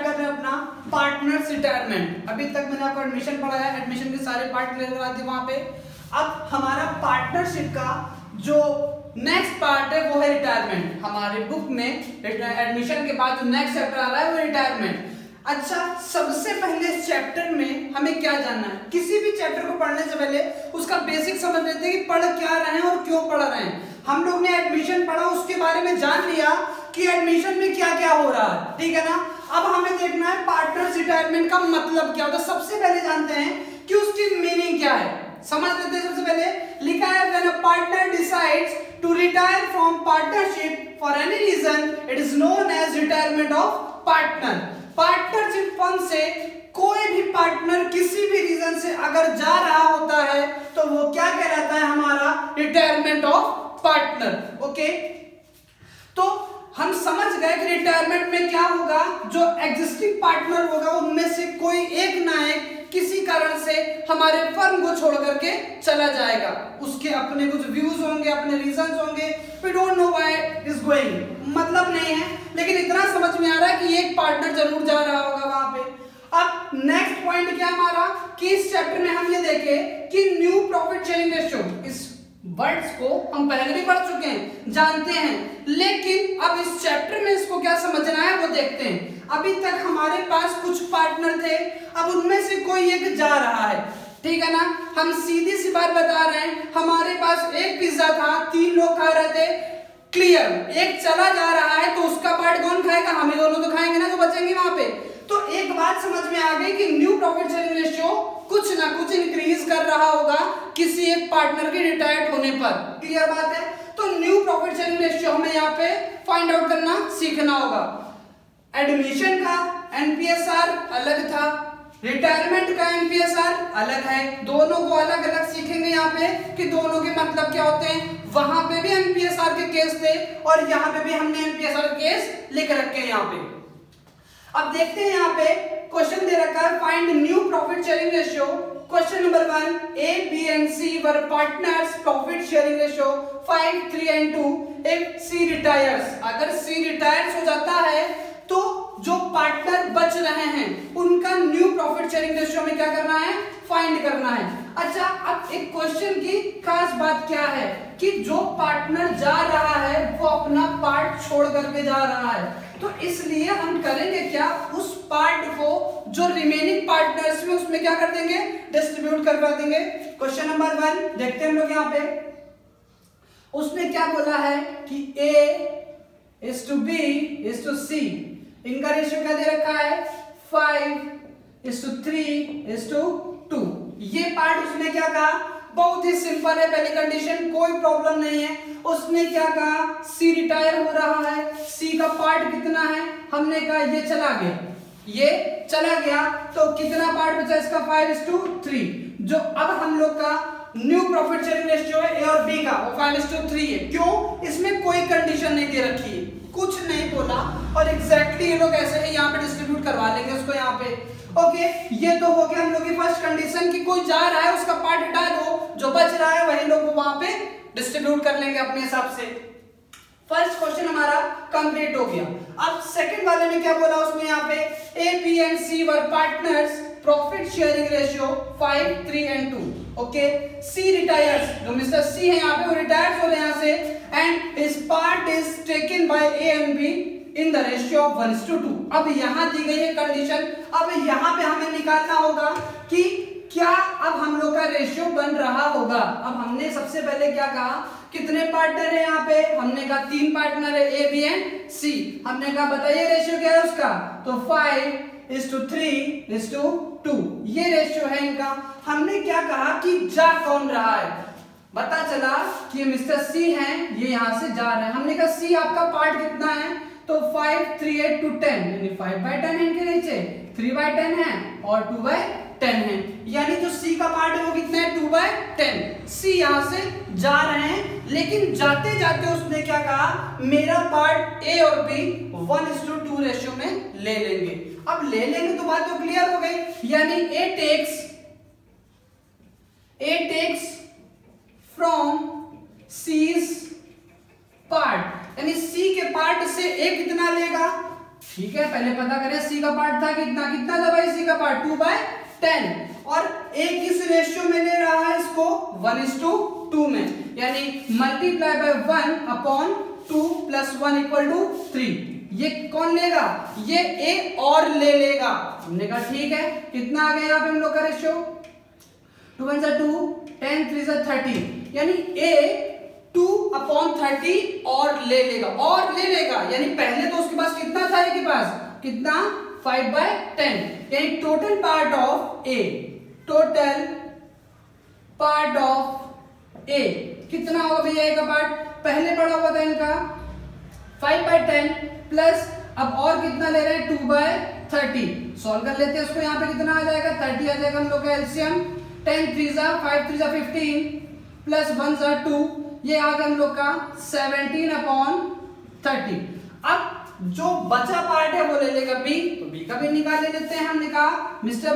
Start कर रहे हैं अपना पार्टनर्स रिटायरमेंट। अभी तक मैंने आपको एडमिशन पढ़ाया, एडमिशन के सारे पार्ट क्लियर करा दिए वहां पे। अब हमारा पार्टनरशिप का जो नेक्स्ट पार्ट है वो है रिटायरमेंट। हमारे बुक में एडमिशन के बाद जो नेक्स्ट चैप्टर आ रहा है वो रिटायरमेंट। अच्छा, सबसे पहले इस चैप्टर में हमें क्या जानना है? किसी भी चैप्टर को पढ़ने से पहले उसका बेसिक समझ लेते हैं कि पढ़ क्या रहे हैं और क्यों पढ़ रहे हैं। हम लोग ने एडमिशन पढ़ा, उसके बारे में जान लिया कि एडमिशन में क्या क्या हो रहा है, ठीक है ना। अब हमें देखना है पार्टनर्स रिटायरमेंट का मतलब क्या होता है। सबसे पहले जानते हैं कि उसकी मीनिंग क्या है, समझ लेते हैं। सबसे पहले लिखा है when a partner decides to retire from partnership for any reason it is known as retirement of partner. Partnership fund से कोई भी पार्टनर किसी भी रीजन से अगर जा रहा होता है तो वो क्या कहलाता है? हमारा रिटायरमेंट ऑफ पार्टनर। ओके, तो हम समझ गए कि रिटायरमेंट में क्या होगा, जो एग्जिस्टिंग पार्टनर होगा उनमें से कोई एक ना एक किसी कारण से हमारे फर्म को छोड़ करके चला जाएगा। उसके अपने कुछ व्यूज होंगे, अपने रीजंस होंगे, we don't know why is going, मतलब नहीं है, लेकिन इतना समझ में आ रहा है कि एक पार्टनर जरूर जा रहा होगा वहां पे। अब नेक्स्ट पॉइंट क्या हमारा कि इस चैप्टर में हम ये देखें कि न्यू प्रॉफिट शेयरिंग रेशियो, इस वर्ड्स को हम पहले भी पढ़ चुके हैं, जानते हैं, लेकिन अब इस चैप्टर में इसको क्या समझना है वो देखते हैं। अभी तक हमारे पास कुछ पार्टनर थे, अब उनमें से कोई एक जा रहा है, ठीक है ना। हम सीधी सी बात बता रहे हैं, हमारे पास एक पिज्जा था, 3 लोग खा रहे थे, क्लियर, एक चला जा रहा है तो उसका पार्ट कौन खाएगा? हम ही दोनों तो खाएंगे ना, जो बचेंगे वहां पे। तो एक बात समझ में आ गई कि न्यू प्रॉफिट शेयरिंग रेशियो कुछ ना कुछ इंक्रीज कर रहा होगा किसी एक पार्टनर के रिटायर्ड होने पर, क्लियर बात है। तो न्यू प्रॉफिट शेयरिंग रेशियो हमें यहाँ पे फाइंड आउट करना सीखना होगा। एडमिशन का एनपीएसआर अलग था, रिटायरमेंट का एनपीएसआर अलग है, दोनों को अलग अलग सीखेंगे यहाँ पे कि दोनों के मतलब क्या होते हैं। वहां पे भी एनपीएसआर के केस थे और यहाँ पे भी हमने एनपीएसआर केस लिख रखे हैं यहाँ पे। अब देखते हैं यहाँ पे क्वेश्चन दे रखा है find new profit sharing ratio. Question number 1, A B and C were partners, profit sharing ratio 5, 3 and 2 if C retires. अगर सी रिटायर्स हो जाता है तो जो पार्टनर बच रहे हैं उनका न्यू प्रॉफिट शेयरिंग रेशियो में क्या करना है? फाइंड करना है। अच्छा, अब एक क्वेश्चन की खास बात क्या है कि जो पार्टनर जा रहा है वो अपना पार्ट छोड़ करके जा रहा है, तो इसलिए हम करेंगे क्या, उस पार्ट को जो रिमेनिंग पार्टनर्स में उसमें क्या कर देंगे? डिस्ट्रीब्यूट करवा देंगे। क्वेश्चन नंबर 1 देखते हैं हम लोग यहाँ पे, उसने क्या बोला है कि A is to B is to C, इनका रेशियो क्या दे रखा है? 5 is to 3 is to 2। ये पार्ट उसने क्या कहा? बहुत ही सिंपल है, पहली कंडीशन, कोई प्रॉब्लम नहीं है। उसने क्या कहा? सी रिटायर हो रहा है, सी का पार्ट कितना है? हमने कहा ये चला गया, ये चला गया, तो कितना पार्ट बचा इसका? 5:3। जो अब हम लोग का न्यू प्रॉफिट शेयरिंग रेशियो है ए और बी का, वो 5:3 है। क्यों? इसमें कोई कंडीशन नहीं दे रखी है, कुछ नहीं बोला, और एग्जैक्टली ये लोग ऐसे ही यहाँ पे डिस्ट्रीब्यूट करवा लेंगे उसको यहाँ पे। ओके, ये तो हो गया हम लोग की फर्स्ट कंडीशन कि कोई जा रहा है उसका पार्ट हटा दो, जो बच रहा है वही लोग वहां पे डिस्ट्रीब्यूट कर लेंगे अपने हिसाब से। फर्स्ट क्वेश्चन हमारा कंप्लीट हो गया। अब सेकंड वाले में क्या बोला उसने यहाँ पे? A B and C were partners, profit sharing ratio 5, 3 and 2। Okay, C retires, जो मिस्टर सी है यहाँ पे वो रिटायर्स हो रहे हैं यहाँ से, and his part is taken bye A and be in the ratio of 1:2। अब यहाँ दी गई है कंडीशन, अब यहाँ पे हमें निकालना होगा कि क्या अब हम लोग का रेशियो बन रहा होगा। अब हमने सबसे पहले क्या कहा, कितने पार्टनर है यहाँ पे? हमने कहा 3 पार्टनर है, ए बी एंड सी। हमने कहा बताइए रेशियो क्या है उसका, तो 5:3:2 ये रेशियो है इनका। हमने क्या कहा कि जा कौन रहा है? पता चला कि मिस्टर सी हैं, ये यहाँ से जा रहे हैं। हमने कहा सी आपका पार्ट कितना है, तो 5, 3, 8 to 10, यानी 5/10 है इनके नीचे, 3/10 है और 2/10 है, यानी जो सी का पार्ट है वो कितना है? 2/10। सी यहाँ से जा रहे हैं, लेकिन जाते जाते उसने क्या कहा, मेरा पार्ट ए और बी 1:2 रेशियो में ले लेंगे। अब ले लेंगे तो बात तो क्लियर हो गई, यानी ए टेक्स फ्रॉम सीज पार्ट, यानी सी के पार्ट से ए कितना लेगा? ठीक है, पहले पता करें सी का पार्ट था कितना, कितना था भाई सी का पार्ट 2/10, और ए किस रेशियो में ले रहा है इसको 1:2 में, यानी मल्टीप्लाई बाय 1/2 + 1 = 3। ये कौन लेगा, ये ए और ले लेगा। हमने कहा ठीक है, कितना आ गया यहाँ पे हम लोग का रेशियो 2 × 2 10 3 30, यानी ए 2/30 और ले लेगा, और ले लेगा, यानी पहले तो उसके पास कितना था, ए के पास कितना 5/10, यानी total part of A, total part of A कितना होगा भैया, ए का पार्ट पहले पड़ा हुआ था इनका 5/10 प्लस अब और कितना ले रहे हैं 2/30, सॉल्व कर लेते हैं उसको, यहाँ पे कितना आ जाएगा 30 आ जाएगा हम लोग का एलसीएम, 10 3 5 3 15 प्लस 1 2, ये आ गया हम लोग का 17/30। अब जो बचा पार्ट है वो ले लेगा बी, तो बी का भी निकाल लेते हैं। हमने कहा mister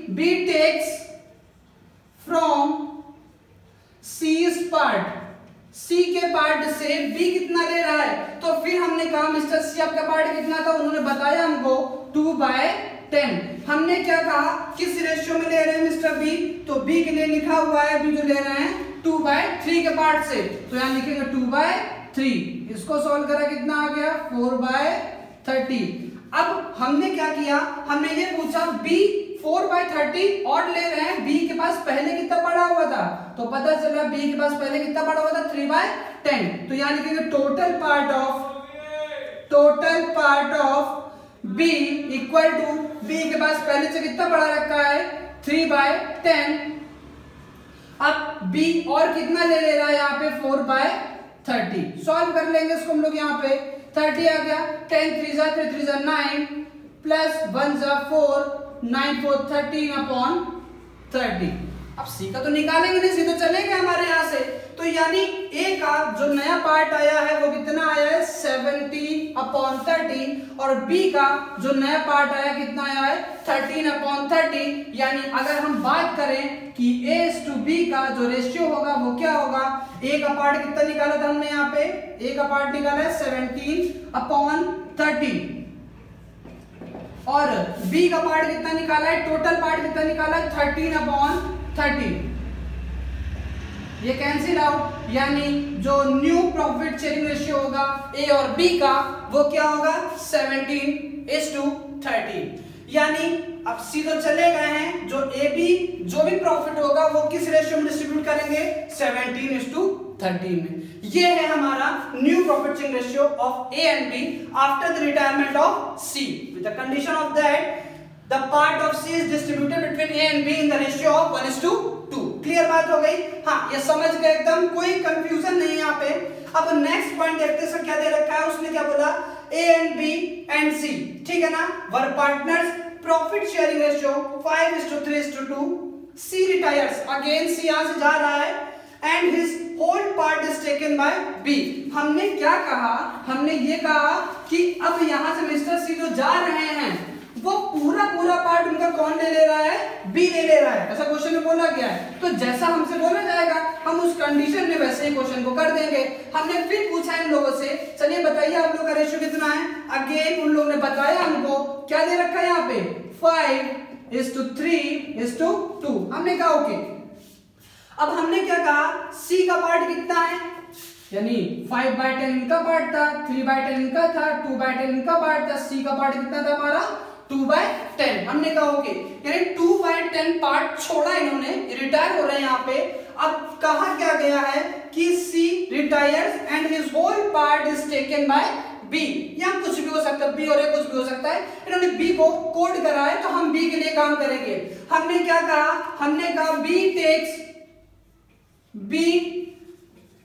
B takes from C's part, C के पार्ट से बी कितना ले रहा है, तो फिर हमने कहा मिस्टर सी आपका पार्ट कितना था, उन्होंने बताया हमको 2/10। हमने क्या कहा किस रेशियो में ले रहे हैं मिस्टर बी, तो बी के लिए लिखा हुआ है बी जो ले रहे हैं 2/3 के पार्ट से, तो यहां लिखेंगे 2/3, इसको सॉल्व करा कितना आ गया 4/30। अब हमने क्या किया, हमने ये पूछा बी 4/30 और ले रहे हैं, बी के पास पहले कितना पड़ा हुआ था, तो पता चला बी के पास पहले कितना पड़ा हुआ था 3/10, तो यहां लिखेंगे total part of B equal to, B के पास पहले से कितना पड़ा रखा है 3/10, अब बी और कितना ले रहा है यहाँ पे 4/30, सॉल्व कर लेंगे इसको हम लोग, यहाँ पे 30 आ गया, 10 3 3 9 प्लस 1 4 9 4 13/30। अब सी का तो निकालेंगे नहीं, सी तो चलेगा हमारे यहाँ से, तो यानी ए का जो नया पार्ट आया है वो कितना आया है 70/30, और बी का जो नया पार्ट आया कितना आया है 13/30, यानी अगर हम बात करें कि A/B का जो रेशियो होगा वो क्या होगा, ए का पार्ट कितना निकाला था हमने यहाँ पे, ए का पार्ट निकाला है 17/30, और बी का पार्ट कितना निकाला है, टोटल पार्ट कितना निकाला है 13/30, ये कैंसिल आउट, यानी जो न्यू प्रॉफिट शेयरिंग रेशियो होगा ए और बी का वो क्या होगा 17:13, यानी अब सी तो चले गए हैं, जो ए बी जो भी प्रॉफिट होगा वो किस रेशियो में डिस्ट्रीब्यूट करेंगे 17:13 में। ये है हमारा new profit sharing ratio of A and B after the retirement of C, with the condition of that the part of C is distributed between A and B in the ratio of 1:2। Clear बात हो गई, हाँ ये समझ गए एकदम, कोई confusion नहीं है यहाँ पे। अब नेक्स्ट पॉइंट देखते हैं, क्या दे रखा है, उसने क्या बोला A and B and C, ठीक है ना, वर partners, profit sharing ratio 5:3:2, C retires, again C यहाँ से जा रहा है and his whole part is taken by B। हमने क्या कहा, हमने ये कहा कि अब यहाँ से मिस्टर C जो जा रहे हैं वो पूरा पार्ट उनका कौन ले रहा है, बी ले रहा है, ऐसा क्वेश्चन में बोला गया है, तो जैसा हमसे बोला जाएगा हम उस कंडीशन में वैसे ही क्वेश्चन को कर देंगे। हमने फिर पूछा इन लोगों से, चलिए बताइए आप लोग का रेशियो कितना है, अगेन उन लोगों ने बताया हमको क्या दे रखा है यहाँ पे 5:3:2, हमने कहा ओके। अब हमने क्या कहा, सी का पार्ट कितना है, यानी 5/10 इनका पार्ट था, 3/10 इनका था, 2/10 इनका पार्ट था, सी का पार्ट कितना था हमारा 2/10, हमने कहा ओके, यानी 2/10 पार्ट छोड़ा इन्होंने, रिटायर हो रहे हैं यहाँ पे। अब कहा क्या गया है कि C retires and his whole part is taken by B, या कुछ भी हो सकता है, बी और ए कुछ भी हो सकता है, इन्होंने बी को कोड करा है तो हम बी के लिए काम करेंगे। हमने क्या कहा, हमने कहा B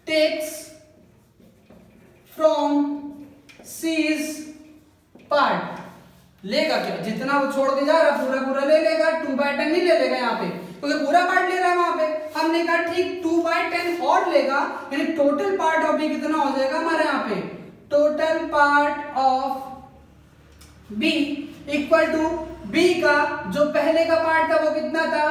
takes from C's part, लेगा क्या, जितना वो छोड़ के जा रहा पूरा ले लेगा, 2/10 नहीं ले लेगा यहाँ पे, क्योंकि पूरा पार्ट ले रहा है वहां पे। हमने कहा ठीक 2/10 और लेगा, यानी टोटल पार्ट ऑफ बी कितना हो जाएगा हमारे यहाँ पे, total part of B equal to B का जो पहले का पार्ट था वो कितना था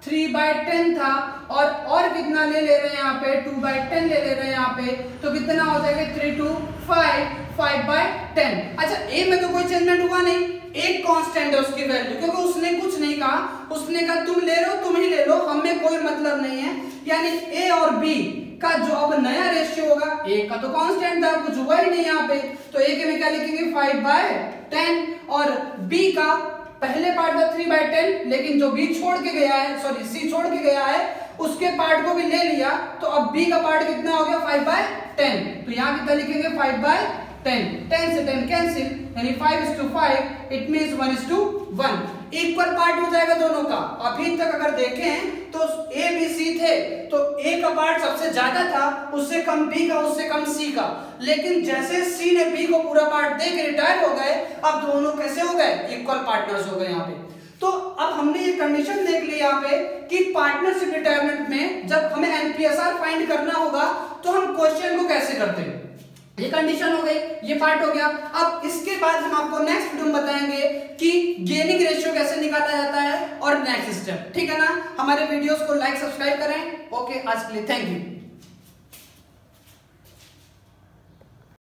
3/10 था, और कितना ले रहे हैं यहाँ पे 2/10 ले रहे हैं यहाँ पे, तो कितना हो जाएगा 3 2 5 5/10। अच्छा ए में तो कोई चेंजमेंट हुआ नहीं, एक कांस्टेंट है उसकी वैल्यू, क्योंकि उसने कुछ नहीं कहा, उसने कहा तुम ले लो तुम ही ले लो, हमें कोई मतलब नहीं है। यानी ए और बी का जो अब नया रेशियो होगा, ए का तो कांस्टेंट था, कुछ हुआ ही नहीं यहाँ पे, तो ए के में क्या लिखेंगे 5/10 और बी का पहले पार्ट था 3/10, लेकिन जो बी छोड़ के गया है, सॉरी सी छोड़ के गया है, उसके पार्ट को भी ले लिया, तो अब बी का पार्ट कितना हो गया 5/10, तो यहाँ कितना लिखेंगे 5/10, 10 से 10 कैंसिल, यानी 5:5, इट मींस 1:1, इक्वल पार्ट हो जाएगा दोनों का। अभी तक अगर देखें तो ए बी सी थे, तो ए का पार्ट सबसे ज्यादा था, उससे कम बी का, उससे कम सी का, लेकिन जैसे सी ने बी को पूरा पार्ट दे के रिटायर हो गए, अब दोनों कैसे हो गए, इक्वल पार्टनर्स हो गए यहाँ पे। तो अब हमने ये कंडीशन देख ली यहाँ पे कि पार्टनरशिप रिटायरमेंट में जब हमें एनपीएसआर फाइंड करना होगा तो हम क्वेश्चन को कैसे करते हैं, ये कंडीशन हो गई, ये पार्ट हो गया। अब इसके बाद हम आपको नेक्स्ट वीडियो में बताएंगे कि गेनिंग रेशियो कैसे निकाला जाता है और नेक्स्ट स्टेप, ठीक है ना। हमारे वीडियोस को लाइक सब्सक्राइब करें। ओके, आज के लिए थैंक यू।